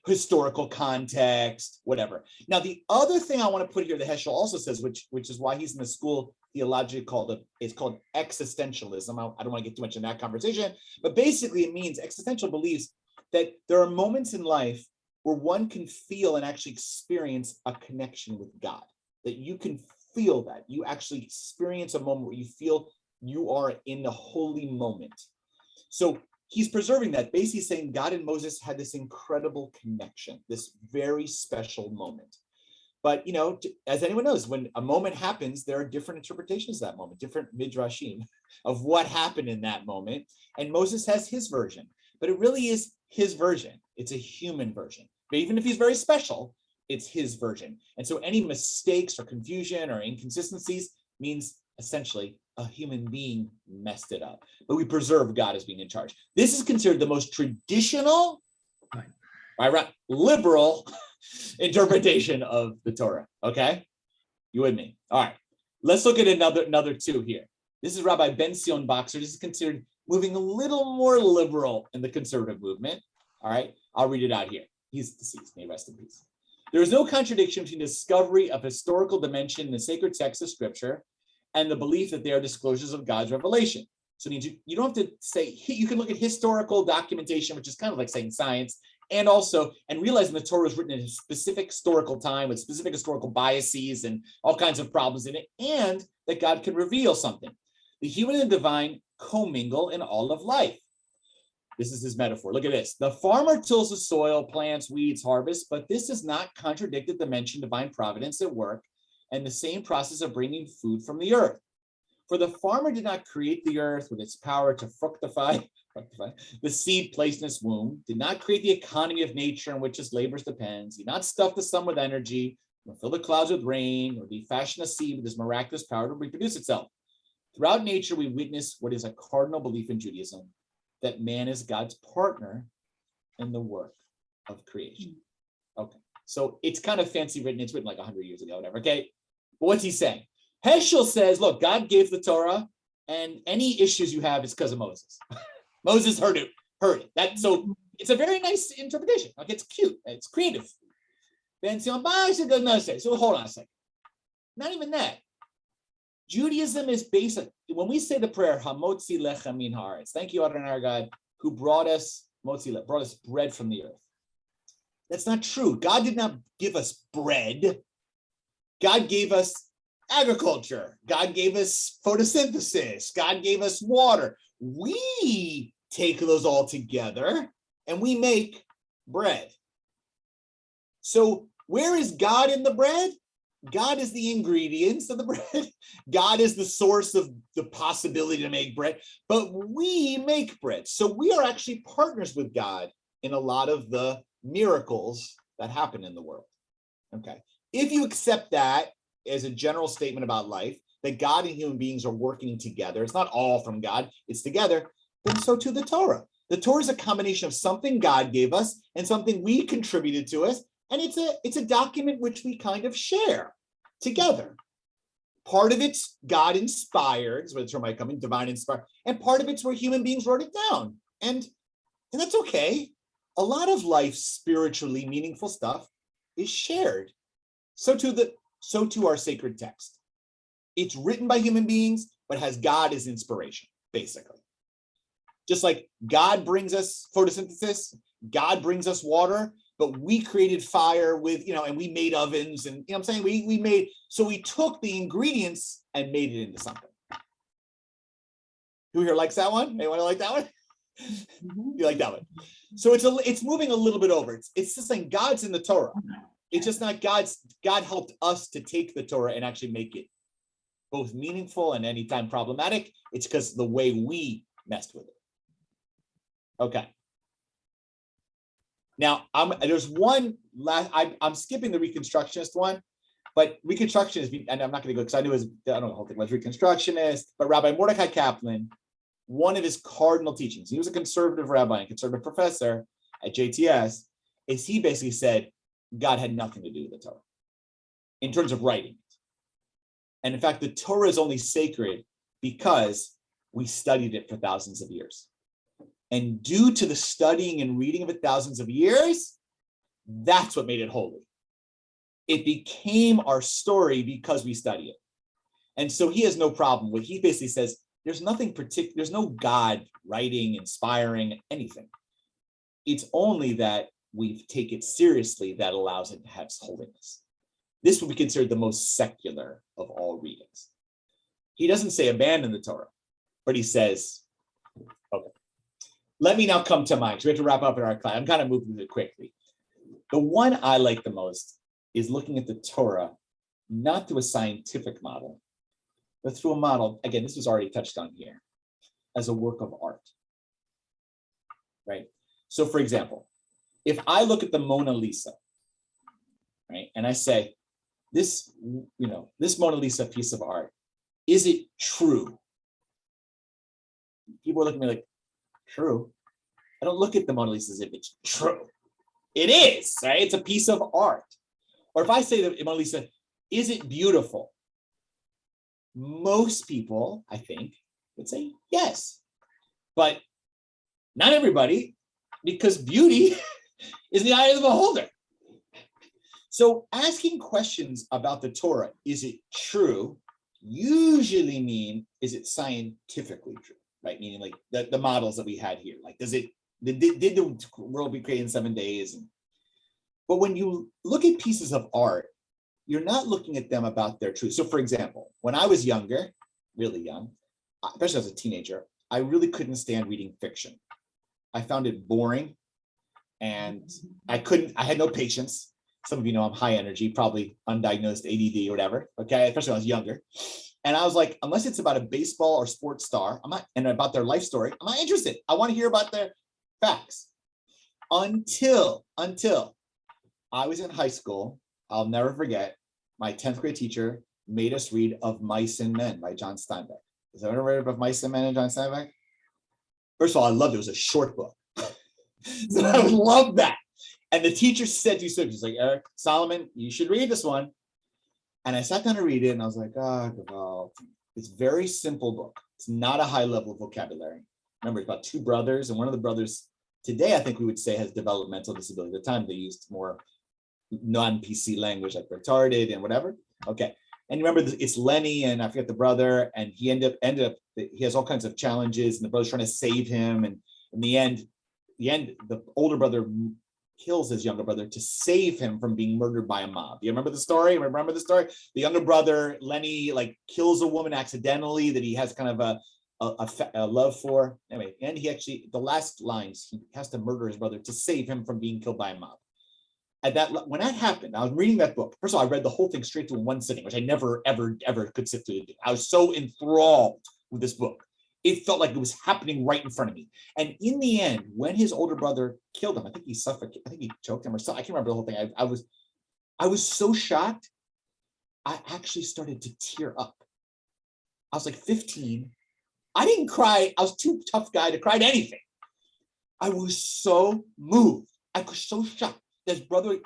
historical context, whatever. Now, the other thing I want to put here, the Heschel also says, which is why he's in the school theology called existentialism. I don't want to get too much in that conversation, but basically it means existential believes that there are moments in life where one can feel and actually experience a connection with God, that you can feel that. You actually experience a moment where you feel you are in the holy moment. So he's preserving that, basically saying God and Moses had this incredible connection, this very special moment. But, as anyone knows, when a moment happens, there are different interpretations of that moment, different midrashim of what happened in that moment. And Moses has his version, but it really is his version. It's a human version. But even if he's very special, it's his version. And so any mistakes or confusion or inconsistencies means essentially a human being messed it up. But we preserve God as being in charge. This is considered the most traditional, liberal interpretation of the Torah. Okay, you with me? All right, let's look at another two here. This is Rabbi Bension Boxer. This is considered moving a little more liberal in the conservative movement. All right, I'll read it out here. He's deceased. May he rest in peace. There is no contradiction between discovery of historical dimension in the sacred text of Scripture and the belief that they are disclosures of God's revelation. So it means you don't have to say, you can look at historical documentation, which is kind of like saying science, and realizing the Torah was written in a specific historical time with specific historical biases and all kinds of problems in it, and that God can reveal something. The human and divine commingle in all of life. This is his metaphor. Look at this. The farmer tills the soil, plants, weeds, harvests, but this does not contradict the dimension of divine providence at work and the same process of bringing food from the earth. For the farmer did not create the earth with its power to fructify the seed placed in its womb, did not create the economy of nature on which his labors depends, did not stuff the sun with energy, nor fill the clouds with rain, or fashion a seed with his miraculous power to reproduce itself. Throughout nature, we witness what is a cardinal belief in Judaism, that man is God's partner in the work of creation. Okay, so it's kind of fancy written. It's written like 100 years ago, whatever. Okay, but what's he saying? Heschel says, look, God gave the Torah, and any issues you have is because of Moses. Moses heard it. So it's a very nice interpretation. Like it's cute. It's creative. Bension does not say. So hold on a second. Not even that. Judaism is based on, when we say the prayer, Hamotzi lechem min haaretz, thank you, Adonai our God, who brought us bread from the earth. That's not true. God did not give us bread. God gave us agriculture. God gave us photosynthesis. God gave us water. We take those all together and we make bread. So where is God in the bread? God is the ingredients of the bread. God is the source of the possibility to make bread, but we make bread. So we are actually partners with God in a lot of the miracles that happen in the world. Okay. If you accept that as a general statement about life, that God and human beings are working together, it's not all from God, it's together, then so too the Torah. The Torah is a combination of something God gave us and something we contributed to us. And it's a document which we kind of share together. Part of it's God inspired, so the term might come in, divine inspired, and part of it's where human beings wrote it down. And that's okay. A lot of life's spiritually meaningful stuff is shared. So too our sacred text. It's written by human beings, but has God as inspiration, basically. Just like God brings us photosynthesis, God brings us water, but we created fire with, and we made ovens and, what I'm saying? We took the ingredients and made it into something. Who here likes that one? Anyone like that one? You like that one? So it's moving a little bit over. It's just saying God's in the Torah. It's just not God helped us to take the Torah and actually make it both meaningful and anytime problematic. It's because the way we messed with it. Okay. Now, there's one last, I'm skipping the Reconstructionist one, but Reconstructionist, and I'm not going to go because I don't know the whole thing was Reconstructionist, but Rabbi Mordecai Kaplan, one of his cardinal teachings, he was a conservative rabbi and conservative professor at JTS, is he basically said God had nothing to do with the Torah in terms of writing it. And in fact, the Torah is only sacred because we studied it for thousands of years. And due to the studying and reading of it thousands of years, that's what made it holy. It became our story because we study it. And so he has no problem with, he basically says, there's nothing particular, there's no God writing, inspiring, anything. It's only that we take it seriously that allows it to have holiness. This would be considered the most secular of all readings. He doesn't say abandon the Torah, but he says, okay. Let me now come to mine. We have to wrap up in our class. I'm kind of moving it quickly. The one I like the most is looking at the Torah, not through a scientific model, but through a model, again, this was already touched on here, as a work of art, right? So for example, if I look at the Mona Lisa, right, and I say, this Mona Lisa piece of art, is it true? People are looking at me like, true. I don't look at the Mona Lisa as if it's true. It is, right? It's a piece of art. Or if I say to the Mona Lisa, is it beautiful? Most people, I think, would say yes. But not everybody, because beauty is in the eye of the beholder. So asking questions about the Torah, is it true, usually mean, is it scientifically true? Right, meaning like the models that we had here, like did the world be created in 7 days? But when you look at pieces of art, you're not looking at them about their truth. So for example, when I was younger, really young, especially as a teenager, I really couldn't stand reading fiction. I found it boring and I had no patience. Some of you know I'm high energy, probably undiagnosed ADD or whatever, okay, especially when I was younger. And I was like, unless it's about a baseball or sports star, and about their life story, I'm not interested. I want to hear about their facts. Until I was in high school, I'll never forget, my 10th grade teacher made us read Of Mice and Men by John Steinbeck. Has anyone read Of Mice and Men and John Steinbeck? First of all, I loved it. It was a short book. So I loved that. And the teacher said to students, like, Eric, Solomon, you should read this one. And I sat down to read it and I was like, oh, it's a very simple book. It's not a high level of vocabulary. Remember, it's about two brothers, and one of the brothers today, I think we would say, has developmental disability. At the time, they used more non-PC language like retarded and whatever. Okay. And remember, it's Lenny and I forget the brother, and he ended up he has all kinds of challenges, and the brother's trying to save him. And in the end, the older brother kills his younger brother to save him from being murdered by a mob. You remember the story? Remember the story? The younger brother, Lenny, like kills a woman accidentally that he has kind of a love for. Anyway, and he actually, the last lines, he has to murder his brother to save him from being killed by a mob. When that happened, I was reading that book. First of all, I read the whole thing straight through in one sitting, which I never, ever could sit through. I was so enthralled with this book. It felt like it was happening right in front of me. And in the end, when his older brother killed him, I think he suffocated, I think he choked him or something. I can't remember the whole thing. I was so shocked. I actually started to tear up. I was like 15. I didn't cry. I was too tough guy to cry at anything. I was so moved. I was so shocked. His brother,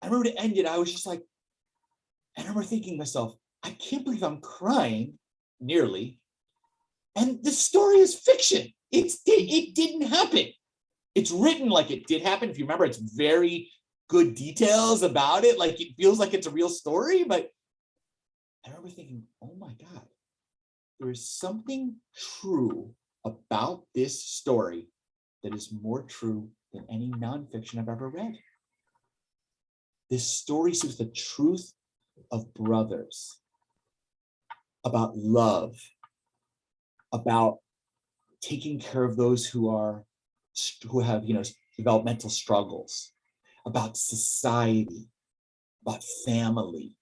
I remember it ended. I was just like, I remember thinking to myself, I can't believe I'm crying nearly. And the story is fiction. It didn't happen. It's written like it did happen. If you remember, it's very good details about it. Like it feels like it's a real story. But I remember thinking, oh my God, there is something true about this story that is more true than any nonfiction I've ever read. This story speaks the truth of brothers, about love, about taking care of those who have developmental struggles, about society, about family.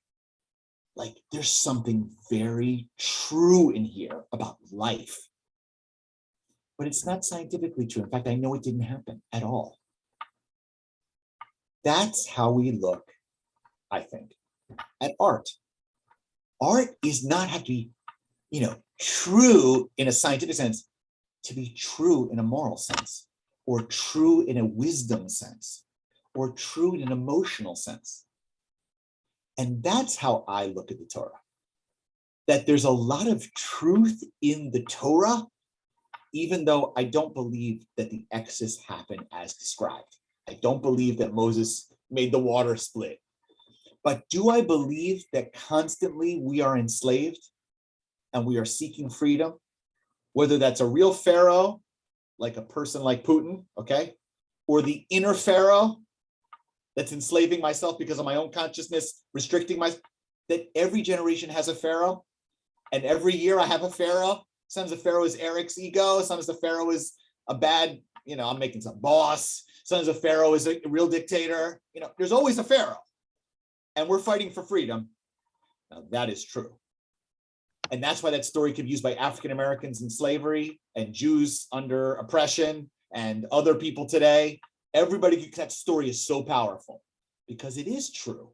Like there's something very true in here about life. But it's not scientifically true. In fact, I know it didn't happen at all. That's how we look, I think, at art. Art is not have to be, true in a scientific sense, to be true in a moral sense, or true in a wisdom sense, or true in an emotional sense. And that's how I look at the Torah. That there's a lot of truth in the Torah, even though I don't believe that the Exodus happened as described. I don't believe that Moses made the water split. But do I believe that constantly we are enslaved and we are seeking freedom? Whether that's a real Pharaoh, like a person like Putin, okay? Or the inner Pharaoh that's enslaving myself because of my own consciousness, restricting myself, that every generation has a Pharaoh. And every year I have a Pharaoh. Sometimes the Pharaoh is Eric's ego. Sometimes the Pharaoh is a bad, I'm making some boss. Sometimes the Pharaoh is a real dictator. There's always a Pharaoh. And we're fighting for freedom. Now that is true. And that's why that story could be used by African Americans in slavery and Jews under oppression and other people today. That story is so powerful because it is true,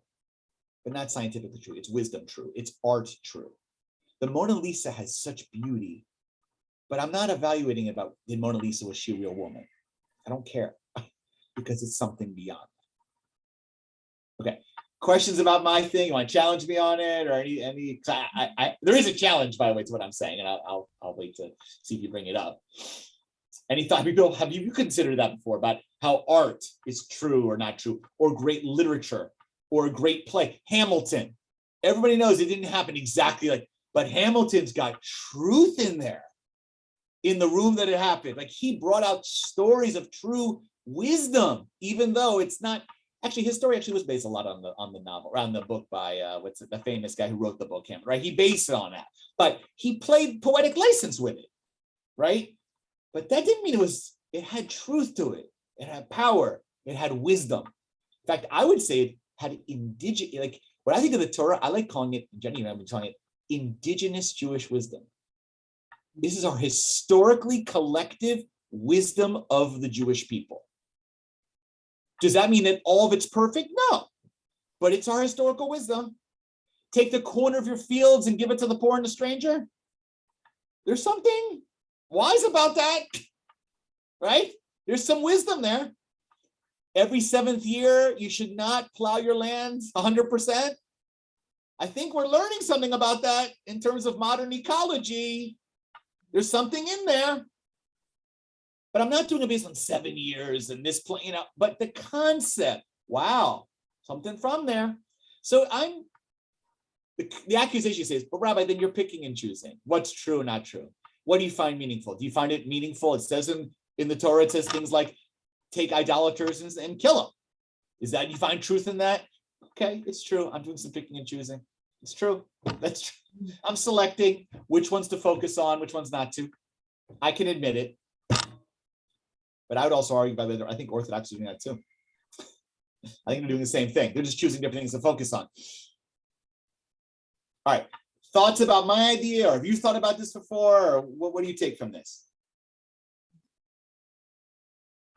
but not scientifically true. It's wisdom true. It's art true. The Mona Lisa has such beauty, but I'm not evaluating about the Mona Lisa, was she a real woman? I don't care because it's something beyond that. Okay, questions about my thing? You want to challenge me on it or any? There is a challenge, by the way, to what I'm saying, and I'll wait to see if you bring it up. Any thought, people, have you considered that before about how art is true or not true, or great literature, or a great play? Hamilton, everybody knows it didn't happen exactly like. But Hamilton's got truth in there, in the room that it happened. Like he brought out stories of true wisdom, even though it's not. Actually, his story actually was based a lot on the novel, on the book by the famous guy who wrote the book, Hamilton, right? He based it on that, but he played poetic license with it, right? But that didn't mean it had truth to it. It had power. It had wisdom. In fact, I would say it had indigenous. Like when I think of the Torah, I like calling it. Jenny and I've been calling it indigenous Jewish wisdom. This is our historically collective wisdom of the Jewish people. Does that mean that all of it's perfect? No, but it's our historical wisdom. Take the corner of your fields and give it to the poor and the stranger. There's something wise about that, right? There's some wisdom there. Every 7th year, you should not plow your lands 100%. I think we're learning something about that in terms of modern ecology. There's something in there. But I'm not doing it based on 7 years and this plan, but the concept, wow, something from there. So the accusation says, but Rabbi, then you're picking and choosing what's true and not true. What do you find meaningful? Do you find it meaningful? It says in the Torah, it says things like take idolaters and kill them. Is that, you find truth in that? Okay, it's true. I'm doing some picking and choosing. It's true. That's true. I'm selecting which ones to focus on, which ones not to. I can admit it. But I would also argue, by the way, I think Orthodox are doing that too. I think they're doing the same thing. They're just choosing different things to focus on. All right. Thoughts about my idea, or have you thought about this before? Or what do you take from this?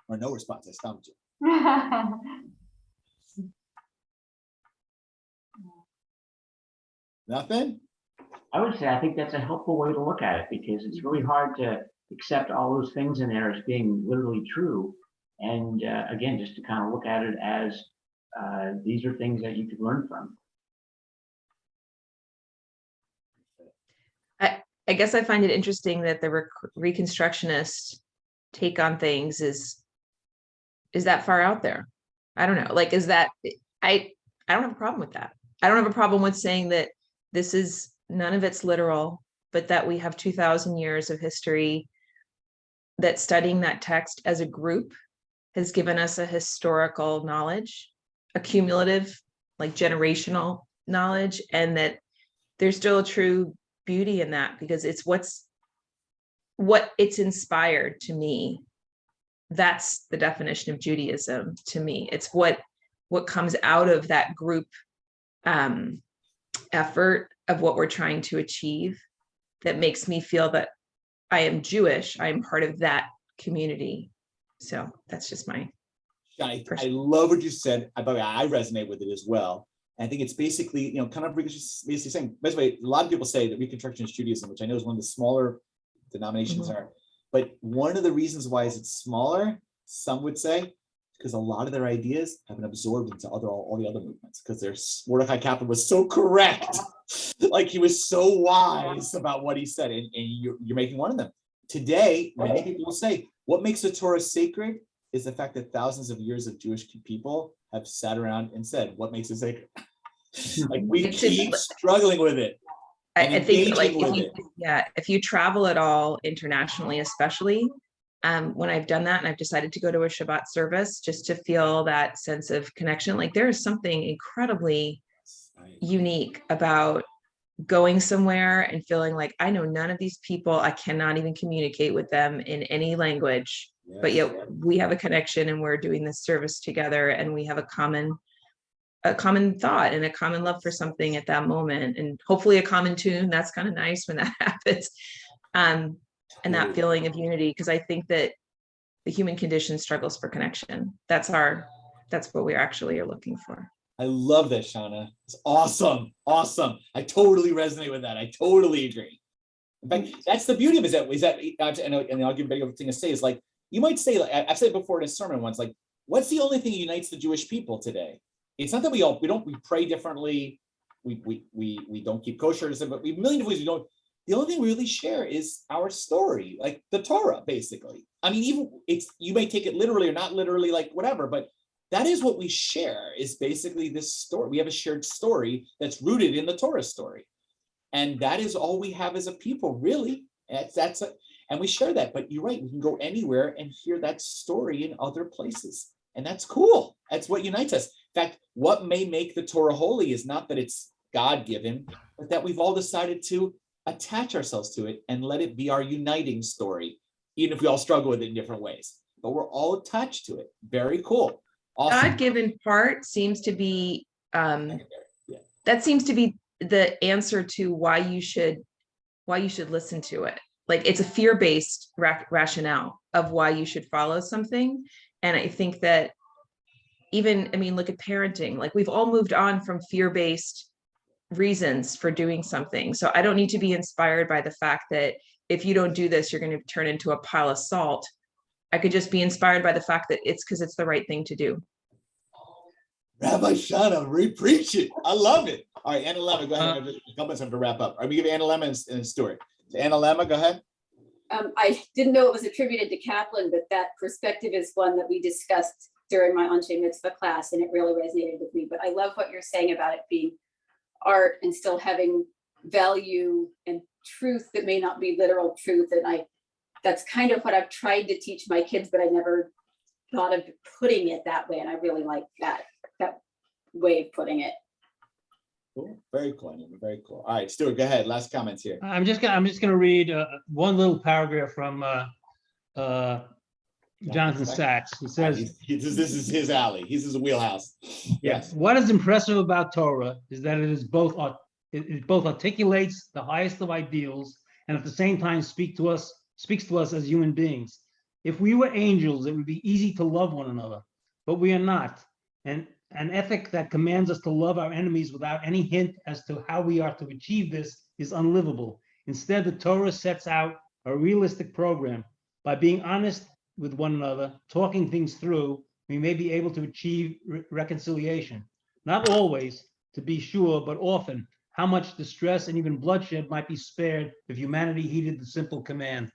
Or no response. I stumped you. Nothing? I would say I think that's a helpful way to look at it, because it's really hard to accept all those things in there as being literally true. And again, just to kind of look at it as these are things that you could learn from. I guess I find it interesting that the Reconstructionist take on things is that far out there. I don't know. Like, is that, I don't have a problem with that. I don't have a problem with saying that this is, none of it's literal, but that we have 2,000 years of history, that studying that text as a group has given us a historical knowledge, a cumulative, like generational knowledge, and that there's still a true beauty in that, because it's what it's inspired to me. That's the definition of Judaism to me. It's what comes out of that group effort of what we're trying to achieve that makes me feel that I am Jewish. I am part of that community. So that's just my I love what you said. I resonate with it as well. And I think it's basically, kind of basically saying, by the way, a lot of people say that Reconstructionist Judaism, which I know is one of the smaller denominations are, but one of the reasons why is it's smaller, some would say, because a lot of their ideas have been absorbed into all the other movements, because Mordecai Kaplan was so correct. Like, he was so wise about what he said, and you're making one of them. Today, many people will say, what makes the Torah sacred is the fact that thousands of years of Jewish people have sat around and said, what makes it sacred? Like, we keep struggling with it. I think, like, if you travel at all internationally, especially, when I've done that and I've decided to go to a Shabbat service just to feel that sense of connection, like, there is something incredibly unique about going somewhere and feeling like I know none of these people, I cannot even communicate with them in any language, but yet we have a connection and we're doing this service together, and we have a common thought and a common love for something at that moment, and hopefully a common tune. That's kind of nice when that happens. And that feeling of unity, because I think that the human condition struggles for connection. That's what we actually are looking for. I love that, Shauna. It's awesome. Awesome. I totally resonate with that. I totally agree. In fact, that's the beauty of it, is that and I'll give a big thing to say, is like, you might say, like, I've said it before in a sermon once, like, what's the only thing that unites the Jewish people today? It's not that we pray differently, we don't keep kosher, but we million of ways we don't. The only thing we really share is our story, like the Torah, basically. I mean, even you may take it literally or not literally, like whatever, but that is what we share, is basically this story. We have a shared story that's rooted in the Torah story. And that is all we have as a people, really. And we share that. But you're right, we can go anywhere and hear that story in other places. And that's cool. That's what unites us. In fact, what may make the Torah holy is not that it's God-given, but that we've all decided to attach ourselves to it and let it be our uniting story, even if we all struggle with it in different ways. But we're all attached to it. Very cool. Awesome. God-given part seems to be, that seems to be the answer to why you should listen to it. Like, it's a fear-based rationale of why you should follow something. And I think that look at parenting. Like, we've all moved on from fear-based reasons for doing something. So I don't need to be inspired by the fact that if you don't do this, you're going to turn into a pile of salt. I could just be inspired by the fact that it's because it's the right thing to do. Rabbi Shauna, re-preach it. I love it. All right, Anna Lemma, go ahead. A couple minutes to wrap up. All right, we give Anna Lemma and Stuart. So Anna Lemma, go ahead. I didn't know it was attributed to Kaplan, but that perspective is one that we discussed during my Anshe Mitzvah class, and it really resonated with me. But I love what you're saying about it being art and still having value and truth that may not be literal truth. And that's kind of what I've tried to teach my kids, but I never thought of putting it that way. And I really like that way of putting it. Cool. Very cool. Very cool. All right, Stuart, go ahead. Last comments here. I'm just gonna read one little paragraph from Jonathan Sachs. He says, this is his alley. He's his wheelhouse. Yes. what is impressive about Torah is that it both articulates the highest of ideals and at the same time speaks to us as human beings. If we were angels, it would be easy to love one another, but we are not. And an ethic that commands us to love our enemies without any hint as to how we are to achieve this is unlivable. Instead, the Torah sets out a realistic program. By being honest with one another, talking things through, we may be able to achieve reconciliation. Not always, to be sure, but often. How much distress and even bloodshed might be spared if humanity heeded the simple command.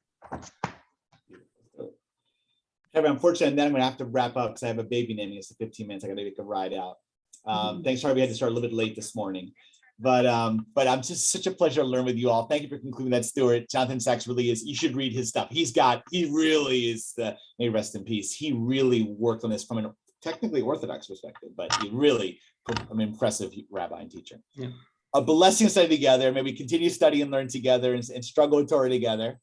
Unfortunately, then I'm going to have to wrap up because I have a baby naming us in 15 minutes. I got to take a ride out. Thanks, sorry we had to start a little bit late this morning. But I'm just such a pleasure to learn with you all. Thank you for concluding that, Stuart. Jonathan Sachs really is, you should read his stuff. He really is, may rest in peace. He really worked on this from a technically Orthodox perspective, but he really an impressive rabbi and teacher. Yeah. A blessing to study together. May we continue to study and learn together and struggle with Torah together.